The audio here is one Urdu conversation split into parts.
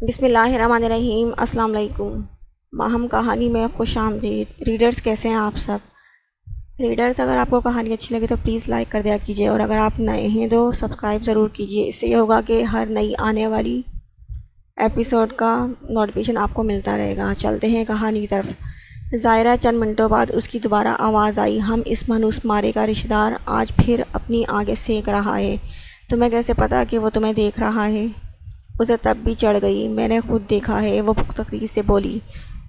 بسم اللہ الرحمن الرحیم۔ السلام علیکم۔ ماہم کہانی میں خوش آمدید۔ ریڈرز کیسے ہیں آپ سب؟ ریڈرز، اگر آپ کو کہانی اچھی لگے تو پلیز لائک کر دیا کیجیے، اور اگر آپ نئے ہیں تو سبسکرائب ضرور کیجیے۔ اس سے یہ ہوگا کہ ہر نئی آنے والی ایپیسوڈ کا نوٹیفیکیشن آپ کو ملتا رہے گا۔ چلتے ہیں کہانی کی طرف۔ ظاہرہ چند منٹوں بعد اس کی دوبارہ آواز آئی، ہم اس مانوس مارے کا رشتہ دار آج پھر اپنی آنکھیں سینک رہا ہے۔ تمہیں کیسے پتا کہ وہ تمہیں دیکھ رہا ہے؟ اسے تب بھی چڑھ گئی۔ میں نے خود دیکھا ہے، وہ پختگی سے بولی۔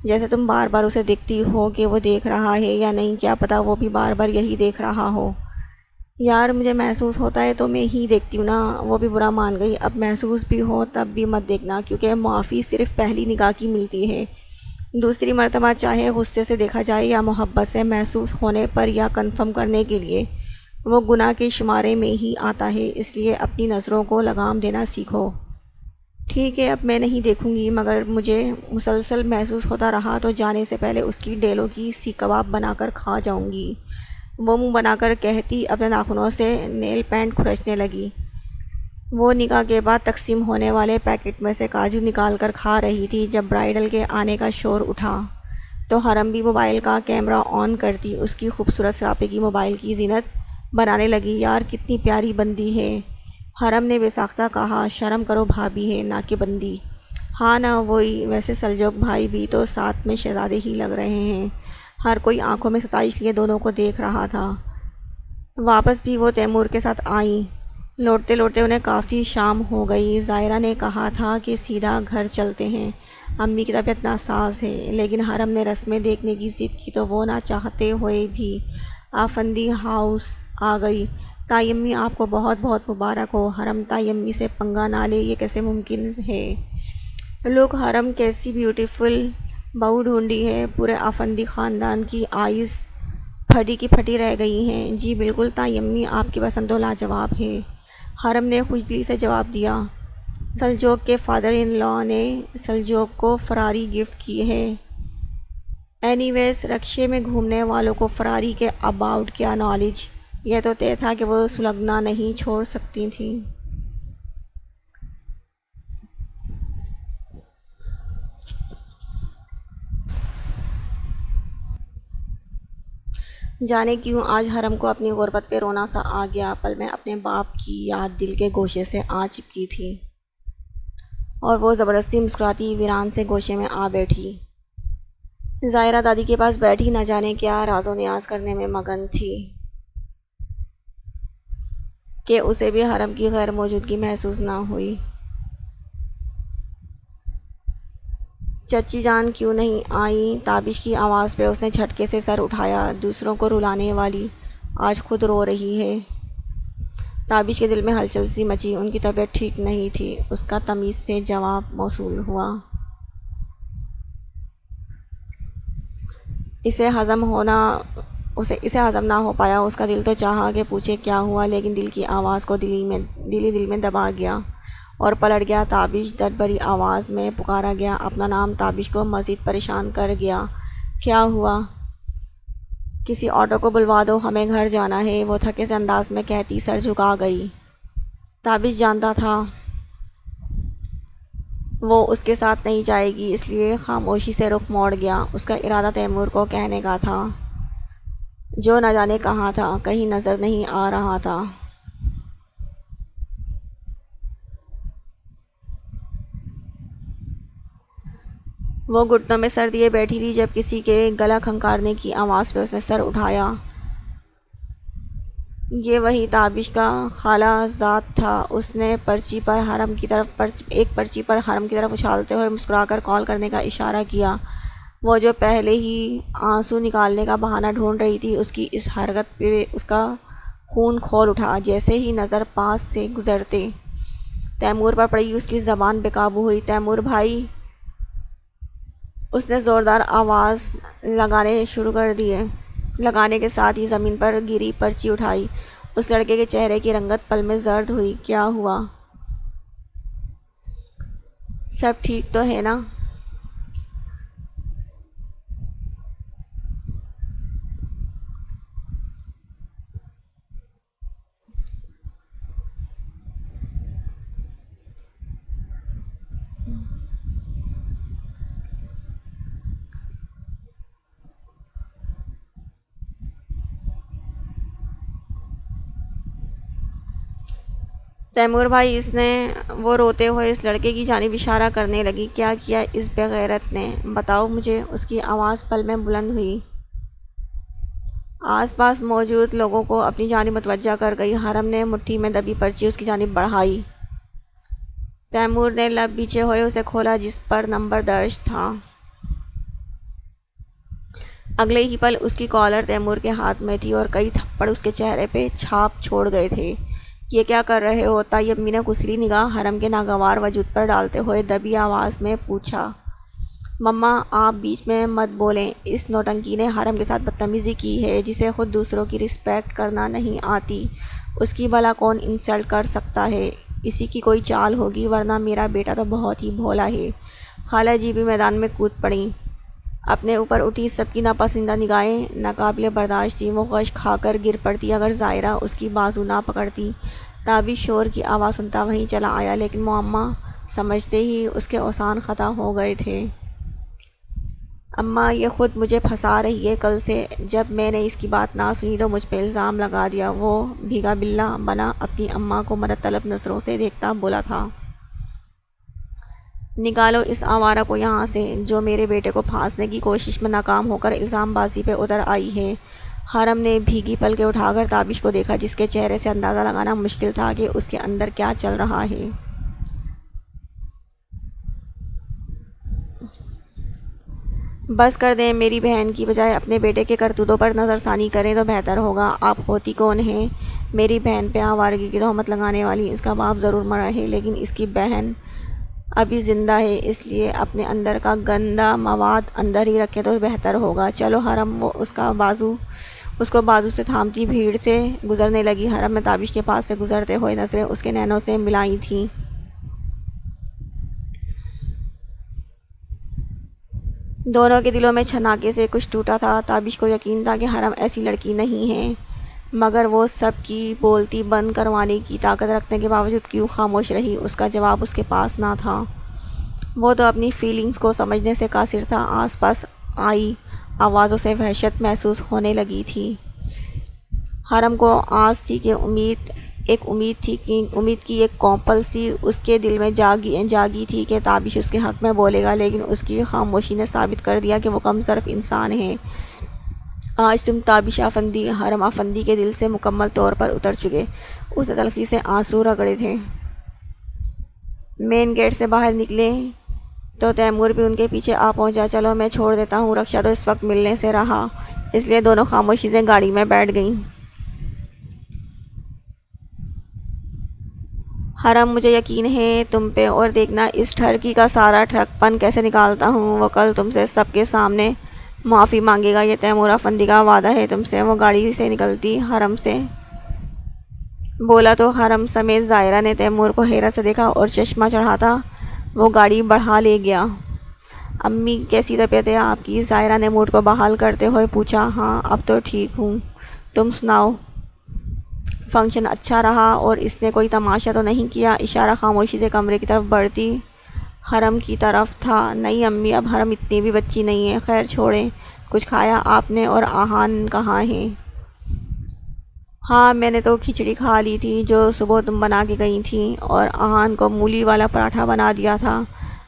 جیسے تم بار بار اسے دیکھتی ہو کہ وہ دیکھ رہا ہے یا نہیں، کیا پتا وہ بھی بار بار یہی دیکھ رہا ہو۔ یار مجھے محسوس ہوتا ہے تو میں ہی دیکھتی ہوں نا۔ وہ بھی برا مان گئی۔ اب محسوس بھی ہو تب بھی مت دیکھنا، کیونکہ معافی صرف پہلی نگاہ کی ملتی ہے۔ دوسری مرتبہ چاہے غصے سے دیکھا جائے یا محبت سے، محسوس ہونے پر یا کنفرم کرنے کے لیے، وہ گناہ کے شمارے میں ہی آتا ہے۔ اس لیے اپنی نظروں کو لگام دینا سیکھو۔ ٹھیک ہے، اب میں نہیں دیکھوں گی، مگر مجھے مسلسل محسوس ہوتا رہا تو جانے سے پہلے اس کی ڈیلوں کی سیخ کباب بنا کر کھا جاؤں گی۔ وہ منہ بنا کر کہتی اپنے ناخنوں سے نیل پینٹ کھرچنے لگی۔ وہ نکاح کے بعد تقسیم ہونے والے پیکٹ میں سے کاجو نکال کر کھا رہی تھی جب برائڈل کے آنے کا شور اٹھا تو حرم بھی موبائل کا کیمرہ آن کرتی اس کی خوبصورت سراپے کی موبائل کی زینت بنانے لگی۔ یار کتنی پیاری بندی ہے، حرم نے بے ساختہ کہا۔ شرم کرو، بھابی ہے نہ کہ بندی۔ ہاں نا، وہی۔ ویسے سلجوق بھائی بھی تو ساتھ میں شہزادے ہی لگ رہے ہیں۔ ہر کوئی آنکھوں میں ستائش لیے دونوں کو دیکھ رہا تھا۔ واپس بھی وہ تیمور کے ساتھ آئیں۔ لوٹتے لوٹتے انہیں کافی شام ہو گئی۔ ظاہرہ نے کہا تھا کہ سیدھا گھر چلتے ہیں، امی کی طبیعت ناساز ہے، لیکن حرم نے رسمیں دیکھنے کی ضد کی تو وہ نہ چاہتے ہوئے بھی آفندی ہاؤس آ گئی۔ تائی امی آپ کو بہت بہت مبارک ہو۔ حرم تائی امی سے پنگا نہ لے، یہ کیسے ممکن ہے؟ لوگ، حرم کیسی بیوٹیفل بہو ڈھونڈی ہے، پورے آفندی خاندان کی آئیز پھٹی کی پھٹی رہ گئی ہیں۔ جی بالکل تائی امی، آپ کی پسند تو لاجواب ہے، حرم نے خوشدلی سے جواب دیا۔ سلجوق کے فادر ان لا نے سلجوق کو فراری گفٹ کی ہے۔ اینی ویز، رکشے میں گھومنے والوں کو فراری کے اباؤٹ کیا نالج؟ یہ تو طے تھا کہ وہ سلگنا نہیں چھوڑ سکتی تھیں۔ جانے کیوں آج حرم کو اپنی غربت پہ رونا سا آ گیا۔ پل میں اپنے باپ کی یاد دل کے گوشے سے آ چپکی تھی اور وہ زبردستی مسکراتی ویران سے گوشے میں آ بیٹھی۔ ظاہرہ دادی کے پاس بیٹھی نہ جانے کیا راز و نیاز کرنے میں مگن تھی کہ اسے بھی حرم کی غیر موجودگی محسوس نہ ہوئی۔ چچی جان کیوں نہیں آئیں؟ تابش کی آواز پہ اس نے جھٹکے سے سر اٹھایا۔ دوسروں کو رلانے والی آج خود رو رہی ہے۔ تابش کے دل میں ہلچل سی مچی۔ ان کی طبیعت ٹھیک نہیں تھی۔ اس کا تمیز سے جواب موصول ہوا۔ اسے ہضم نہ ہو پایا۔ اس کا دل تو چاہا کہ پوچھے کیا ہوا، لیکن دل کی آواز کو دل میں دبا گیا اور پلٹ گیا۔ تابش، درد بھری آواز میں پکارا گیا۔ اپنا نام تابش کو مزید پریشان کر گیا۔ کیا ہوا؟ کسی آٹو کو بلوا دو، ہمیں گھر جانا ہے، وہ تھکے سے انداز میں کہتی سر جھکا گئی۔ تابش جانتا تھا وہ اس کے ساتھ نہیں جائے گی، اس لیے خاموشی سے رخ موڑ گیا۔ اس کا ارادہ تیمور کو کہنے کا تھا، جو نہ جانے کہاں تھا، کہیں نظر نہیں آ رہا تھا۔ وہ گھٹنوں میں سر دیے بیٹھی تھی جب کسی کے گلا کھنکارنے کی آواز پہ اس نے سر اٹھایا۔ یہ وہی تابش کا خالہ زاد تھا۔ اس نے ایک پرچی پر حرم کی طرف اچھالتے ہوئے مسکرا کر کال کرنے کا اشارہ کیا۔ وہ جو پہلے ہی آنسو نکالنے کا بہانہ ڈھونڈ رہی تھی، اس کی اس حرکت پہ اس کا خون کھول اٹھا۔ جیسے ہی نظر پاس سے گزرتے تیمور پر پڑی، اس کی زبان بے قابو ہوئی۔ تیمور بھائی! اس نے زوردار آواز لگانے شروع کر دیے۔ لگانے کے ساتھ ہی زمین پر گری پرچی اٹھائی۔ اس لڑکے کے چہرے کی رنگت پل میں زرد ہوئی۔ کیا ہوا؟ سب ٹھیک تو ہے نا؟ تیمور بھائی، اس نے وہ روتے ہوئے اس لڑکے کی جانب اشارہ کرنے لگی۔ کیا کیا اس بے غیرت نے؟ بتاؤ مجھے۔ اس کی آواز پل میں بلند ہوئی۔ آس پاس موجود لوگوں کو اپنی جانب متوجہ کر گئی۔ حرم نے مٹھی میں دبی پرچی اس کی جانب بڑھائی۔ تیمور نے لب بیچے ہوئے اسے کھولا جس پر نمبر درج تھا۔ اگلے ہی پل اس کی کالر تیمور کے ہاتھ میں تھی اور کئی تھپڑ اس کے چہرے پہ چھاپ چھوڑ گئے تھے۔ یہ کیا کر رہے ہو؟ طیب نے کسلی نگاہ حرم کے ناگوار وجود پر ڈالتے ہوئے دبی آواز میں پوچھا۔ مما، آپ بیچ میں مت بولیں۔ اس نوٹنکی نے حرم کے ساتھ بدتمیزی کی ہے۔ جسے خود دوسروں کی رسپیکٹ کرنا نہیں آتی، اس کی بھلا کون انسلٹ کر سکتا ہے؟ اسی کی کوئی چال ہوگی، ورنہ میرا بیٹا تو بہت ہی بھولا ہے۔ خالہ جی بھی میدان میں کود پڑیں۔ اپنے اوپر اٹھی سب کی ناپسندہ نگاہیں ناقابل برداشت تھیں۔ وہ غش کھا کر گر پڑتی اگر ظاہرہ اس کی بازو نہ پکڑتی۔ تابش شور کی آواز سنتا وہیں چلا آیا، لیکن معمہ سمجھتے ہی اس کے اوزان خطا ہو گئے تھے۔ اماں، یہ خود مجھے پھنسا رہی ہے۔ کل سے جب میں نے اس کی بات نہ سنی تو مجھ پہ الزام لگا دیا۔ وہ بھیگا بلّا بنا اپنی اماں کو مدد طلب نظروں سے دیکھتا بولا تھا۔ نکالو اس آوارہ کو یہاں سے، جو میرے بیٹے کو پھانسنے کی کوشش میں ناکام ہو کر الزام بازی پہ اتر آئی ہے۔ حرم نے بھیگی پلکیں اٹھا کر تابش کو دیکھا، جس کے چہرے سے اندازہ لگانا مشکل تھا کہ اس کے اندر کیا چل رہا ہے۔ بس کر دیں، میری بہن کی بجائے اپنے بیٹے کے کرتوتوں پر نظر ثانی کریں تو بہتر ہوگا۔ آپ ہوتی کون ہیں میری بہن پہ آوارگی کی تہمت لگانے والی؟ اس کا باپ ضرور مرا ہے، لیکن اس کی بہن ابھی زندہ ہے، اس لیے اپنے اندر کا گندا مواد اندر ہی رکھے تو بہتر ہوگا۔ چلو حرم۔ وہ اس کو بازو سے تھامتی بھیڑ سے گزرنے لگی۔ حرم میں تابش کے پاس سے گزرتے ہوئے نظریں اس کے نینوں سے ملائی تھیں۔ دونوں کے دلوں میں چھناکے سے کچھ ٹوٹا تھا۔ تابش کو یقین تھا کہ حرم ایسی لڑکی نہیں ہے، مگر وہ سب کی بولتی بند کروانے کی طاقت رکھنے کے باوجود کیوں خاموش رہی؟ اس کا جواب اس کے پاس نہ تھا۔ وہ تو اپنی فیلنگز کو سمجھنے سے قاصر تھا۔ آس پاس آئی آوازوں سے وحشت محسوس ہونے لگی تھی۔ حرم کو آس تھی کہ امید کی ایک کونپل سی اس کے دل میں جاگی تھی کہ تابش اس کے حق میں بولے گا، لیکن اس کی خاموشی نے ثابت کر دیا کہ وہ کم ظرف انسان ہے۔ آج تم تابش افندی، حرم افندی کے دل سے مکمل طور پر اتر چکے۔ اسے تلخی سے آنسو رگڑے تھے۔ مین گیٹ سے باہر نکلے تو تیمور بھی ان کے پیچھے آ پہنچا۔ چلو میں چھوڑ دیتا ہوں، رکشا تو اس وقت ملنے سے رہا، اس لیے دونوں خاموشی سے گاڑی میں بیٹھ گئیں۔ حرم، مجھے یقین ہے تم پہ، اور دیکھنا اس ٹھرکی کا سارا ٹھرک پن کیسے نکالتا ہوں۔ وہ کل تم سے سب کے سامنے معافی مانگے گا، یہ تیمور افندی کا وعدہ ہے تم سے۔ وہ گاڑی سے نکلتی حرم سے بولا تو حرم سمیت ظاہرہ نے تیمور کو حیرت سے دیکھا اور چشمہ چڑھاتا وہ گاڑی بڑھا لے گیا۔ امی، کیسی طبیعت ہے آپ کی؟ ظاہرہ نے موڈ کو بحال کرتے ہوئے پوچھا۔ ہاں، اب تو ٹھیک ہوں، تم سناؤ؟ فنکشن اچھا رہا اور اس نے کوئی تماشا تو نہیں کیا؟ اشارہ خاموشی سے کمرے کی طرف بڑھتی حرم کی طرف تھا۔ نہیں امی، اب حرم اتنی بھی بچی نہیں ہے۔ خیر چھوڑیں، کچھ کھایا آپ نے؟ اور آہان کہاں ہیں؟ ہاں، میں نے تو کھچڑی کھا لی تھی جو صبح تم بنا کے گئی تھیں، اور آہان کو مولی والا پراٹھا بنا دیا تھا۔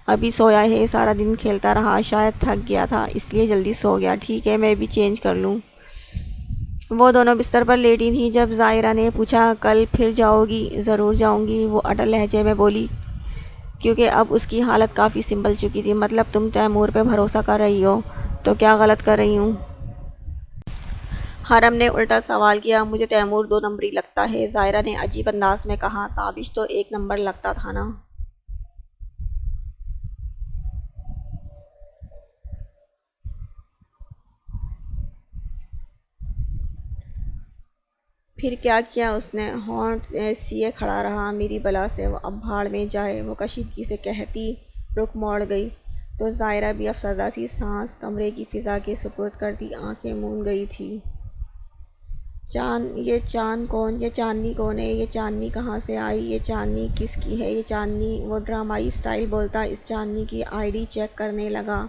ابھی سویا ہے، سارا دن کھیلتا رہا، شاید تھک گیا تھا اس لیے جلدی سو گیا۔ ٹھیک ہے، میں بھی چینج کر لوں۔ وہ دونوں بستر پر لیٹی تھیں جب ظاہرہ نے پوچھا، کل پھر جاؤ گی؟ ضرور جاؤں گی، وہ اٹل لہجے میں بولی، کیونکہ اب اس کی حالت کافی سنبھل چکی تھی۔ مطلب تم تیمور پہ بھروسہ کر رہی ہو؟ تو کیا غلط کر رہی ہوں؟ حرم نے الٹا سوال کیا۔ مجھے تیمور 2 نمبری لگتا ہے، ظاہرہ نے عجیب انداز میں کہا۔ تابش تو 1 نمبر لگتا تھا نا؟ پھر کیا کیا اس نے؟ ہونٹ سیے کھڑا رہا۔ میری بلا سے وہ اب بھاڑ میں جائے، وہ کشیدگی سے کہتی رخ موڑ گئی تو ظاہرہ بھی افسردہ سی سانس کمرے کی فضا کے سپرد کرتی آنکھیں موند گئی تھی۔ یہ چاندنی کون ہے؟ یہ چاندنی کہاں سے آئی؟ یہ چاندنی کس کی ہے؟ یہ چاندنی؟ وہ ڈرامائی سٹائل بولتا اس چاندنی کی آئی ڈی چیک کرنے لگا۔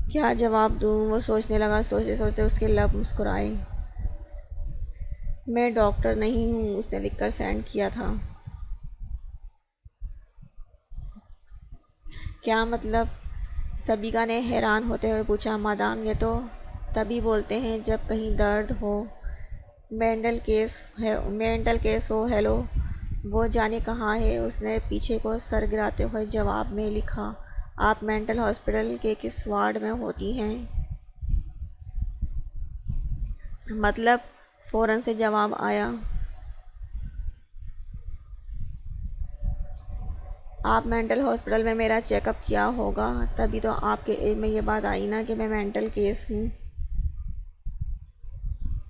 کیا جواب دوں؟ وہ سوچنے لگا۔ سوچتے سوچتے اس کے لب مسکرائے۔ میں ڈاکٹر نہیں ہوں، اس نے لکھ کر سینڈ کیا تھا۔ کیا مطلب؟ سبیکا نے حیران ہوتے ہوئے پوچھا۔ مادام یہ تو تبھی بولتے ہیں جب کہیں درد ہو، مینٹل کیس ہو۔ ہیلو، وہ جانے کہاں ہے؟ اس نے پیچھے کو سر گراتے ہوئے جواب میں لکھا۔ آپ مینٹل ہاسپٹل کے کس وارڈ میں ہوتی ہیں؟ مطلب؟ فوراً سے جواب آیا۔ آپ مینٹل ہاسپٹل میں میرا چیک اپ کیا ہوگا، تبھی تو آپ کے علم میں یہ بات آئی نا کہ میں مینٹل کیس ہوں۔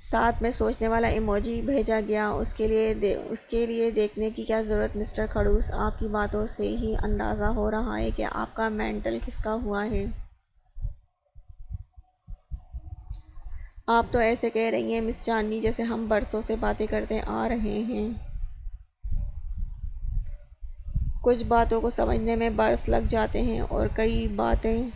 ساتھ میں سوچنے والا ایموجی بھیجا گیا۔ اس کے لیے دیکھنے کی کیا ضرورت مسٹر کھڑوس، آپ کی باتوں سے ہی اندازہ ہو رہا ہے کہ آپ کا مینٹل کس کا ہوا ہے۔ آپ تو ایسے کہہ رہی ہیں مس چاندنی جیسے ہم برسوں سے باتیں کرتے آ رہے ہیں۔ کچھ باتوں کو سمجھنے میں برس لگ جاتے ہیں اور کئی باتیں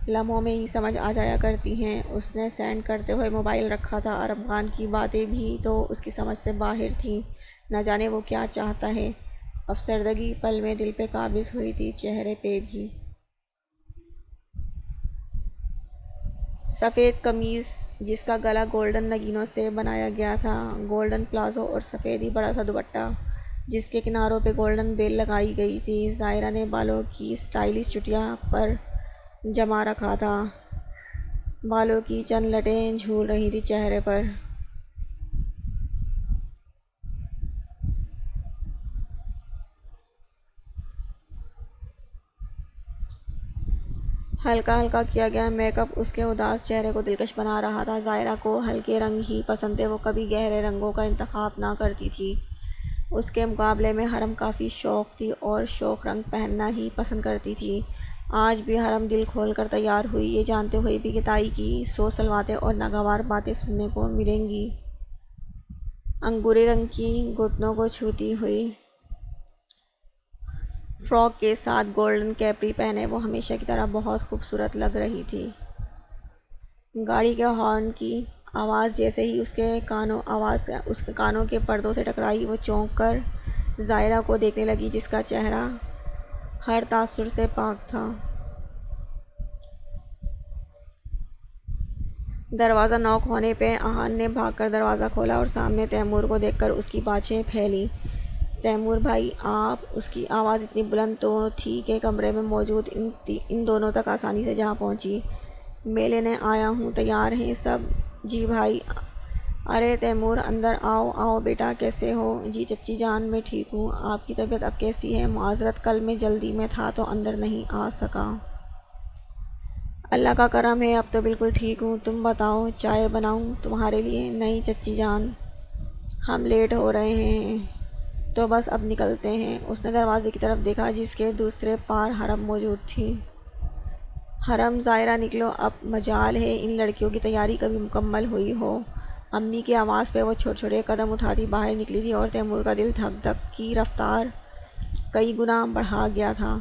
لمحوں میں ہی سمجھ آ جایا کرتی ہیں۔ اس نے سینڈ کرتے ہوئے موبائل رکھا تھا۔ عرب خان کی باتیں بھی تو اس کی سمجھ سے باہر تھیں۔ نہ جانے وہ کیا چاہتا ہے۔ افسردگی پل میں دل پہ قابض ہوئی تھی، چہرے پہ بھی۔ سفید قمیض جس کا گلا گولڈن نگینوں سے بنایا گیا تھا، گولڈن پلازو اور سفید ہی بڑا سا دوپٹہ جس کے کناروں پہ گولڈن بیل لگائی گئی تھی۔ ظاہرہ نے بالوں کی سٹائلش چٹیاں پر جما رکھا تھا۔ بالوں کی چند لٹیں جھول رہی تھی چہرے پر۔ ہلکا ہلکا کیا گیا میک اپ اس کے اداس چہرے کو دلکش بنا رہا تھا۔ ظاہرہ کو ہلکے رنگ ہی پسند تھے، وہ کبھی گہرے رنگوں کا انتخاب نہ کرتی تھی۔ اس کے مقابلے میں حرم کافی شوق تھی اور شوخ رنگ پہننا ہی پسند کرتی تھی۔ آج بھی حرم دل کھول کر تیار ہوئی، یہ جانتے ہوئے بھی کہ تائی کی 100 سلواتیں اور ناگوار باتیں سننے کو ملیں گی۔ انگوری رنگ کی گھٹنوں کو چھوتی ہوئی فراک کے ساتھ گولڈن کیپری پہنے وہ ہمیشہ کی طرح بہت خوبصورت لگ رہی تھی۔ گاڑی کے ہارن کی آواز جیسے ہی اس کے کانوں کے پردوں سے ٹکرائی، وہ چونک کر ظاہرہ کو دیکھنے لگی جس کا چہرہ ہر تاثر سے پاک تھا۔ دروازہ نوک ہونے پہ آہان نے بھاگ کر دروازہ کھولا اور سامنے تیمور کو دیکھ کر اس کی باچھیں پھیلیں۔ تیمور بھائی آپ! اس کی آواز اتنی بلند تو تھی کہ کمرے میں موجود ان دونوں تک آسانی سے جا پہنچی۔ میں لینے آیا ہوں، تیار ہیں سب؟ جی بھائی۔ ارے تیمور اندر آؤ آؤ بیٹا، کیسے ہو؟ جی چچی جان میں ٹھیک ہوں، آپ کی طبیعت اب کیسی ہے؟ معذرت کل میں جلدی میں تھا تو اندر نہیں آ سکا۔ اللہ کا کرم ہے اب تو بالکل ٹھیک ہوں، تم بتاؤ چائے بناؤں تمہارے لیے؟ نہیں چچی جان، ہم لیٹ ہو رہے ہیں تو بس اب نکلتے ہیں۔ اس نے دروازے کی طرف دیکھا جس کے دوسرے پار حرم موجود تھی۔ حرم ظاہرہ نکلو، اب مجال ہے ان لڑکیوں کی تیاری کبھی مکمل ہوئی ہو۔ امی کی آواز پہ وہ چھوٹے چھوٹے قدم اٹھاتی باہر نکلی تھی اور تیمور کا دل دھک دھک کی رفتار کئی گنا بڑھا گیا تھا۔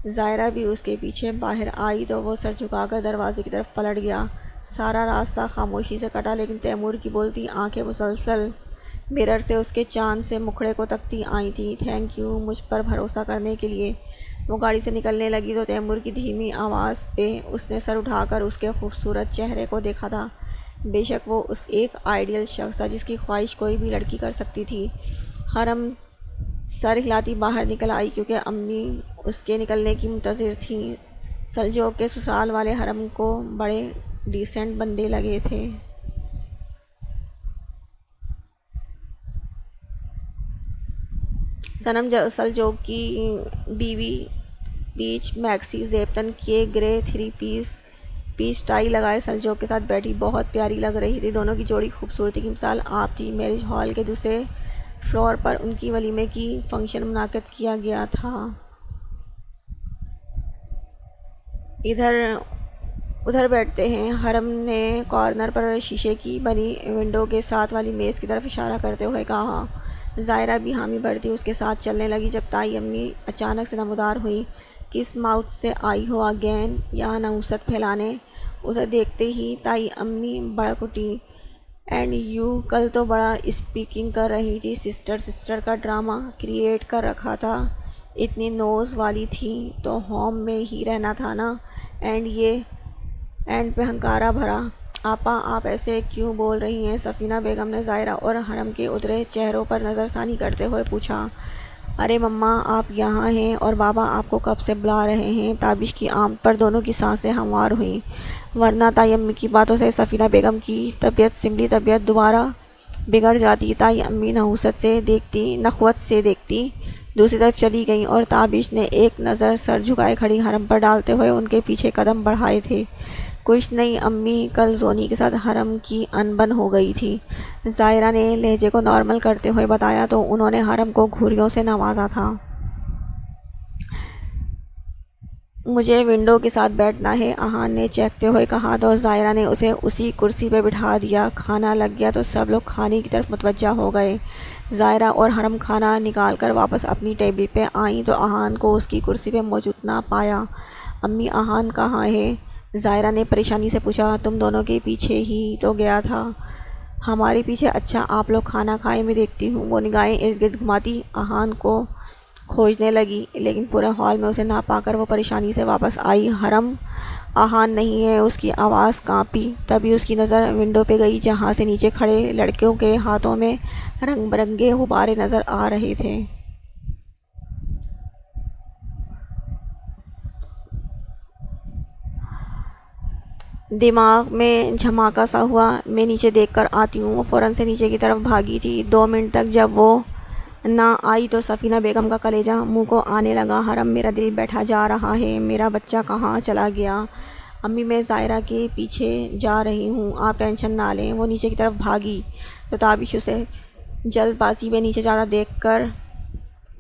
ظاہرہ بھی اس کے پیچھے باہر آئی تو وہ سر جھکا کر دروازے کی طرف پلٹ گیا۔ سارا راستہ خاموشی سے کٹا، لیکن تیمور کی بولتی آنکھیں مسلسل مرر سے اس کے چاند سے مکھڑے کو تکتی آئی تھیں۔ تھینک یو مجھ پر بھروسہ کرنے کے لیے۔ وہ گاڑی سے نکلنے لگی تو تیمور کی دھیمی آواز پہ اس نے سر اٹھا کر اس کے خوبصورت چہرے کو دیکھا تھا۔ بے شک وہ اس ایک آئیڈیل شخص تھا جس کی خواہش کوئی بھی لڑکی کر سکتی تھی۔ حرم سر ہلاتی باہر نکل آئی کیونکہ امی اس کے نکلنے کی منتظر تھیں۔ سلجوق کے سسرال والے حرم کو بڑے ڈیسنٹ بندے لگے تھے۔ صنم سلجوق کی بیوی پیچ میکسی زیپٹن کے گرے 3 پیس ٹائی لگائے سلجوق کے ساتھ بیٹھی بہت پیاری لگ رہی تھی۔ دونوں کی جوڑی خوبصورتی کی مثال آپ تھی۔ میرج ہال کے دوسرے فلور پر ان کی ولیمے کی فنکشن منعقد کیا گیا تھا۔ ادھر بیٹھتے ہیں، حرم نے کارنر پر شیشے کی بنی ونڈو کے ساتھ والی میز کی طرف اشارہ کرتے ہوئے کہا۔ ظاہرہ بھی حامی بھرتی اس کے ساتھ چلنے لگی جب تائی امی اچانک سے نمودار ہوئی۔ کس ماؤتھ سے آئی ہو اگین یہاں نحوست پھیلانے؟ اسے دیکھتے ہی تائی امی بڑک اٹھی۔ اینڈ یو کل تو بڑا اسپیکنگ کر رہی تھی، سسٹر کا ڈرامہ کریٹ کر رکھا تھا، اتنی نوز والی تھی تو ہوم میں ہی رہنا تھا نا۔ اینڈ پہ ہنکارا بھرا، آپا آپ ایسے کیوں بول رہی ہیں؟ سفینہ بیگم نے ظاہرہ اور حرم کے ادھرے چہروں پر نظر ثانی کرتے ہوئے پوچھا۔ ارے مما آپ یہاں ہیں اور بابا آپ کو کب سے بلا رہے ہیں؟ تابش کی آمد پر دونوں کی سانسیں ہموار ہوئیں، ورنہ تائی امی کی باتوں سے سفینہ بیگم کی طبیعت دوبارہ بگڑ جاتی۔ تائی امی نخوت سے دیکھتی دوسری طرف چلی گئیں اور تابش نے ایک نظر سر جھکائے کھڑی حرم پر ڈالتے ہوئے ان کے پیچھے قدم بڑھائے تھے۔ کچھ نہیں امی، کل زونی کے ساتھ حرم کی انبن ہو گئی تھی، ظاہرہ نے لہجے کو نارمل کرتے ہوئے بتایا، تو انہوں نے حرم کو گھوریوں سے نوازا تھا۔ مجھے ونڈو کے ساتھ بیٹھنا ہے، احان نے چہکتے ہوئے کہا، تو ظاہرہ نے اسے اسی کرسی پہ بٹھا دیا۔ کھانا لگ گیا تو سب لوگ کھانے کی طرف متوجہ ہو گئے۔ ظاہرہ اور حرم کھانا نکال کر واپس اپنی ٹیبل پہ آئیں تو احان کو اس کی کرسی پہ موجود نہ پایا۔ امی احان کہاں ہے؟ ظاہرہ نے پریشانی سے پوچھا۔ تم دونوں کے پیچھے ہی تو گیا تھا۔ ہمارے پیچھے؟ اچھا آپ لوگ کھانا کھائے، میں دیکھتی ہوں۔ وہ نگاہیں ارد گرد گھماتی احان کو کھوجنے لگی، لیکن پورے ہال میں اسے نہ پا کر وہ پریشانی سے واپس آئی۔ حرم احان نہیں ہے، اس کی آواز کانپی۔ تبھی اس کی نظر ونڈو پہ گئی جہاں سے نیچے کھڑے لڑکوں کے ہاتھوں میں رنگ برنگے غبارے نظر آ رہے تھے۔ دماغ میں جھماکا سا ہوا، میں نیچے دیکھ کر آتی ہوں۔ وہ فوراً سے نیچے کی طرف بھاگی تھی۔ 2 منٹ تک جب وہ نہ آئی تو سفینہ بیگم کا کلیجہ منہ کو آنے لگا۔ حرم میرا دل بیٹھا جا رہا ہے، میرا بچہ کہاں چلا گیا؟ امی میں ظاہرہ کے پیچھے جا رہی ہوں، آپ ٹینشن نہ لیں۔ وہ نیچے کی طرف بھاگی تو تابش اسے جلد بازی میں نیچے جاتا دیکھ کر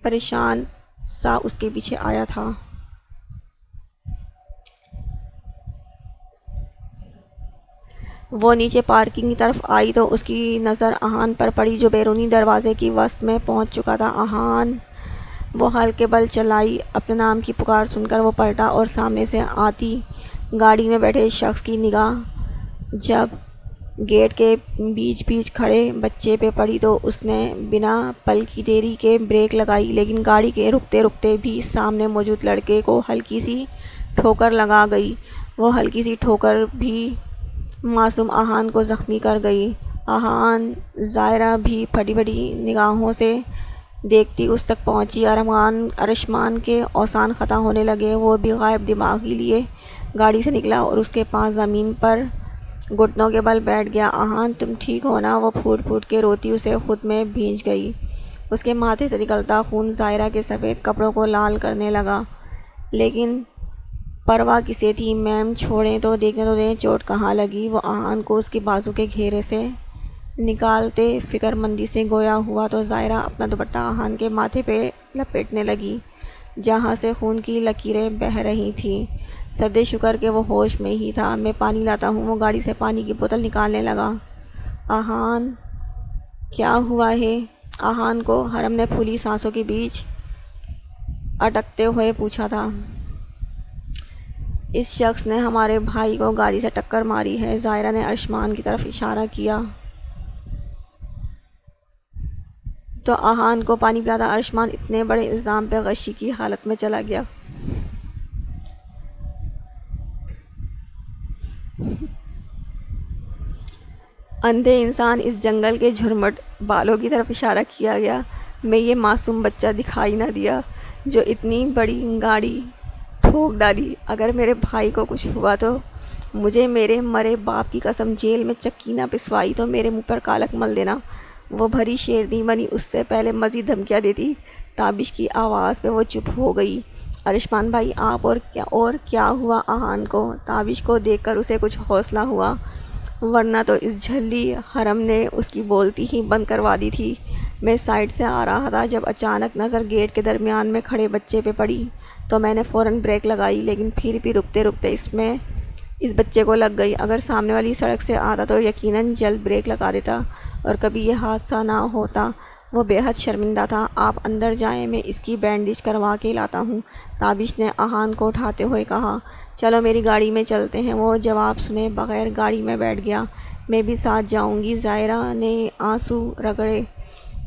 پریشان سا اس کے پیچھے آیا تھا۔ وہ نیچے پارکنگ کی طرف آئی تو اس کی نظر احان پر پڑی جو بیرونی دروازے کی وسط میں پہنچ چکا تھا۔ احان! وہ ہلکے بل چلائی۔ اپنے نام کی پکار سن کر وہ پلٹا اور سامنے سے آتی گاڑی میں بیٹھے شخص کی نگاہ جب گیٹ کے بیچ کھڑے بچے پہ پڑی تو اس نے بنا پل کی دیری کے بریک لگائی، لیکن گاڑی کے رکتے بھی سامنے موجود لڑکے کو ہلکی سی ٹھوکر لگا گئی۔ وہ ہلکی سی ٹھوکر بھی معصوم احان کو زخمی کر گئی۔ احان! ظاہرہ بھی پھٹی پھٹی نگاہوں سے دیکھتی اس تک پہنچی۔ ارشمان کے اوسان ختم ہونے لگے، وہ بھی غائب دماغی لیے گاڑی سے نکلا اور اس کے پاس زمین پر گھٹنوں کے بل بیٹھ گیا۔ احان تم ٹھیک ہو نا؟ وہ پھوٹ پھوٹ کے روتی اسے خود میں بھیج گئی۔ اس کے ماتھے سے نکلتا خون ظاہرہ کے سفید کپڑوں کو لال کرنے لگا، لیکن پرواہ کسے تھی؟ میم چھوڑیں تو دیکھنے تو دیں چوٹ کہاں لگی۔ وہ احان کو اس کے بازو کے گھیرے سے نکالتے فکر مندی سے گویا ہوا تو ظاہرہ اپنا دوپٹہ احان کے ماتھے پہ لپیٹنے لگی جہاں سے خون کی لکیریں بہہ رہی تھیں۔ سدے شکر کہ وہ ہوش میں ہی تھا۔ میں پانی لاتا ہوں۔ وہ گاڑی سے پانی کی بوتل نکالنے لگا۔ احان! کیا ہوا ہے؟ احان کو حرم نے پھولی سانسوں کے بیچ اٹکتے ہوئے پوچھا تھا۔ اس شخص نے ہمارے بھائی کو گاڑی سے ٹکر ماری ہے۔ ظاہرہ نے ارشمان کی طرف اشارہ کیا تو احان کو پانی پلاتا ارشمان اتنے بڑے الزام پہ غشی کی حالت میں چلا گیا۔ اندھے انسان اس جنگل کے جھرمٹ بالوں کی طرف اشارہ کیا گیا میں یہ معصوم بچہ دکھائی نہ دیا جو اتنی بڑی گاڑی ٹھوک ڈالی۔ اگر میرے بھائی کو کچھ ہوا تو مجھے میرے مرے باپ کی قسم جیل میں چکی نہ پسوائی تو میرے منہ پر کالک مل دینا۔ وہ بھری شیرنی بنی اس سے پہلے مزید دھمکیاں دیتی۔ تابش کی آواز پہ وہ چپ ہو گئی۔ ارشمان بھائی آپ اور کیا ہوا احان کو؟ تابش کو دیکھ کر اسے کچھ حوصلہ ہوا، ورنہ تو اس جھلی حرم نے اس کی بولتی ہی بند کروا دی تھی۔ میں سائڈ سے آ رہا تھا جب اچانک نظر گیٹ کے درمیان میں کھڑے بچے پہ پڑی تو میں نے فوراً بریک لگائی، لیکن پھر بھی رکتے رکتے اس بچے کو لگ گئی۔ اگر سامنے والی سڑک سے آتا تو یقیناً جلد بریک لگا دیتا اور کبھی یہ حادثہ نہ ہوتا۔ وہ بے حد شرمندہ تھا۔ آپ اندر جائیں، میں اس کی بینڈیج کروا کے لاتا ہوں، تابش نے احان کو اٹھاتے ہوئے کہا۔ چلو میری گاڑی میں چلتے ہیں۔ وہ جواب سنے بغیر گاڑی میں بیٹھ گیا۔ میں بھی ساتھ جاؤں گی۔ ظاہرہ نے آنسو رگڑے۔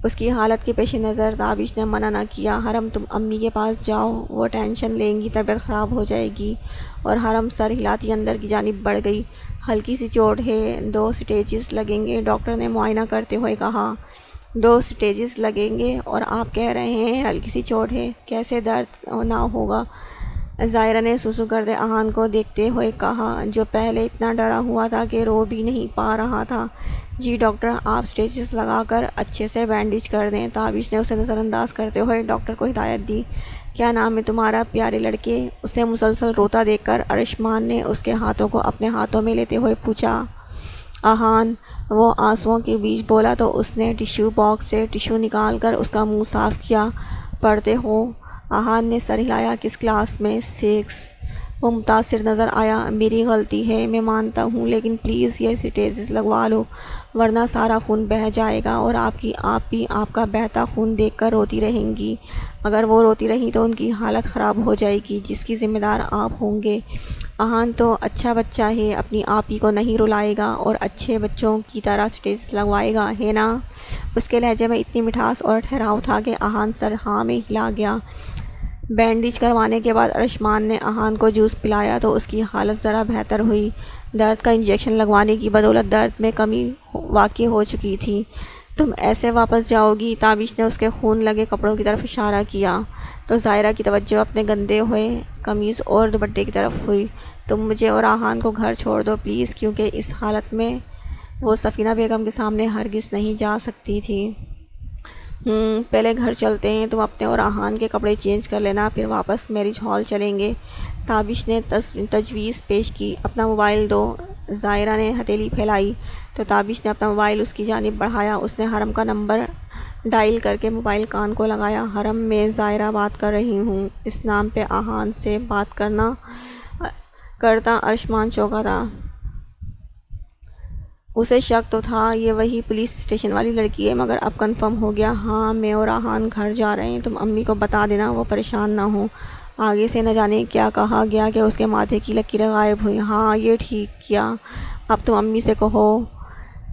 اس کی حالت کے پیش نظر تابش نے منع نہ کیا۔ حرم تم امی کے پاس جاؤ، وہ ٹینشن لیں گی، طبیعت خراب ہو جائے گی۔ اور حرم سر ہلاتی اندر کی جانب بڑھ گئی۔ ہلکی سی چوٹ ہے، 2 سٹیچز لگیں گے، ڈاکٹر نے معائنہ کرتے ہوئے کہا۔ 2 سٹیچز لگیں گے اور آپ کہہ رہے ہیں ہلکی سی چوٹ ہے، کیسے درد نہ ہوگا؟ ظاہرہ نے سسو کردے احان کو دیکھتے ہوئے کہا، جو پہلے اتنا ڈرا ہوا تھا کہ رو بھی نہیں پا رہا تھا۔ جی ڈاکٹر، آپ سٹیچز لگا کر اچھے سے بینڈیج کر دیں۔ تابش نے اسے نظر انداز کرتے ہوئے ڈاکٹر کو ہدایت دی۔ کیا نام ہے تمہارا پیارے لڑکے؟ اسے مسلسل روتا دیکھ کر ارشمان نے اس کے ہاتھوں کو اپنے ہاتھوں میں لیتے ہوئے پوچھا۔ احان، وہ آنسوؤں کے بیچ بولا تو اس نے ٹیشو باکس سے ٹیشو نکال کر اس کا منہ صاف کیا۔ پڑھتے ہو؟ احان نے سر ہلایا۔ کس کلاس میں؟ 6۔ وہ متاثر نظر آیا۔ میری غلطی ہے، میں مانتا ہوں، لیکن پلیز یہ سٹیچز لگوا لو، ورنہ سارا خون بہہ جائے گا اور آپ بھی آپ کا بہتا خون دیکھ کر روتی رہیں گی۔ اگر وہ روتی رہیں تو ان کی حالت خراب ہو جائے گی، جس کی ذمہ دار آپ ہوں گے۔ احان تو اچھا بچہ ہے، اپنی آپی کو نہیں رلائے گا اور اچھے بچوں کی طرح سٹیچز لگوائے گا، ہے نا؟ اس کے لہجے میں اتنی مٹھاس اور ٹھہراؤ تھا کہ احان سر ہاں میں ہلا گیا۔ بینڈیج کروانے کے بعد ارشمان نے احان کو جوس پلایا تو اس کی حالت ذرا بہتر ہوئی۔ درد کا انجیکشن لگوانے کی بدولت درد میں کمی واقع ہو چکی تھی۔ تم ایسے واپس جاؤ گی؟ تابش نے اس کے خون لگے کپڑوں کی طرف اشارہ کیا تو ظاہرہ کی توجہ اپنے گندے ہوئے قمیض اور دوپٹے کی طرف ہوئی۔ تم مجھے اور احان کو گھر چھوڑ دو پلیز، کیونکہ اس حالت میں وہ سفینہ بیگم کے سامنے ہرگز نہیں جا سکتی تھی۔ پہلے گھر چلتے ہیں، تم اپنے اور احان کے کپڑے چینج کر لینا، پھر واپس میرج ہال چلیں گے۔ تابش نے تجویز پیش کی۔ اپنا موبائل دو۔ ظاہرہ نے ہتھیلی پھیلائی تو تابش نے اپنا موبائل اس کی جانب بڑھایا۔ اس نے حرم کا نمبر ڈائل کر کے موبائل کان کو لگایا۔ حرم، میں ظاہرہ بات کر رہی ہوں۔ اس نام پہ احان سے بات کرتا ارشمان چونکا تھا۔ اسے شک تو تھا یہ وہی پولیس اسٹیشن والی لڑکی ہے، مگر اب کنفرم ہو گیا۔ ہاں، میں اور احان گھر جا رہے ہیں، تم امی کو بتا دینا، وہ پریشان نہ ہوں۔ آگے سے نہ جانے کیا کہا گیا کہ اس کے ماتھے کی لکیریں غائب ہوئیں۔ ہاں، یہ ٹھیک کیا۔ اب تم امی سے کہو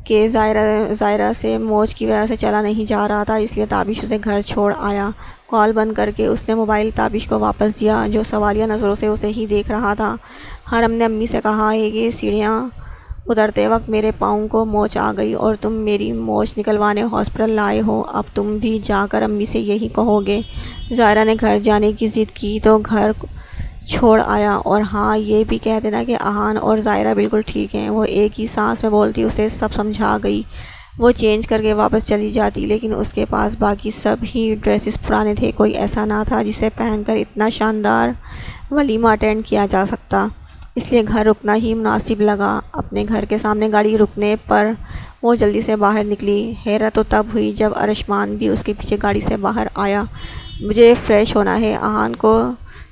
کہ ظاہرہ سے موج کی وجہ سے چلا نہیں جا رہا تھا، اس لیے تابش اسے گھر چھوڑ آیا۔ کال بند کر کے اس نے موبائل تابش کو واپس دیا، جو سوالیہ نظروں سے اسے ہی دیکھ رہا تھا۔ حرم نے امی سے کہا ہے کہ سیڑھیاں اترتے وقت میرے پاؤں کو موچ آ گئی اور تم میری موچ نکلوانے ہاسپٹل لائے ہو، اب تم بھی جا کر امی سے یہی کہو گے۔ ظاہرہ نے گھر جانے کی ضد کی تو گھر چھوڑ آیا۔ اور ہاں، یہ بھی کہہ دینا کہ احان اور ظاہرہ بالکل ٹھیک ہیں۔ وہ ایک ہی سانس میں بولتی، اسے سب سمجھا گئی۔ وہ چینج کر کے واپس چلی جاتی، لیکن اس کے پاس باقی سب ہی ڈریسز پرانے تھے، کوئی ایسا نہ تھا جسے پہن کر اتنا شاندار ولیمہ اٹینڈ کیا جا سکتا، اس لیے گھر رکنا ہی مناسب لگا۔ اپنے گھر کے سامنے گاڑی رکنے پر وہ جلدی سے باہر نکلی۔ حیرت تو تب ہوئی جب ارشمان بھی اس کے پیچھے گاڑی سے باہر آیا۔ مجھے فریش ہونا ہے۔ احان کو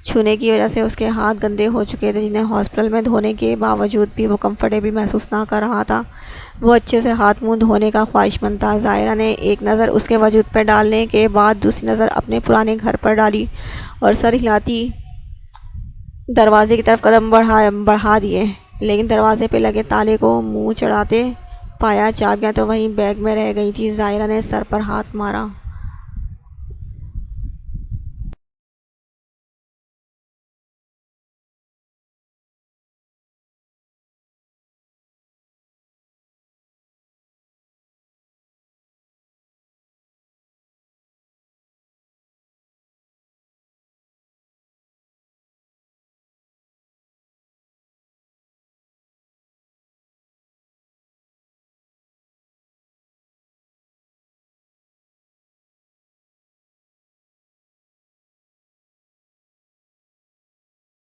چھونے کی وجہ سے اس کے ہاتھ گندے ہو چکے تھے، جنہیں ہاسپٹل میں دھونے کے باوجود بھی وہ کمفرٹیبل محسوس نہ کر رہا تھا۔ وہ اچھے سے ہاتھ منہ دھونے کا خواہش مند تھا۔ ظاہرہ نے ایک نظر اس کے وجود پر ڈالنے کے بعد دوسری نظر اپنے پرانے گھر پر ڈالی اور سر ہلاتی دروازے کی طرف قدم بڑھا دیے، لیکن دروازے پہ لگے تالے کو منہ چڑھاتے پایا۔ چابیاں تو وہیں بیگ میں رہ گئی تھیں۔ ظاہرہ نے سر پر ہاتھ مارا۔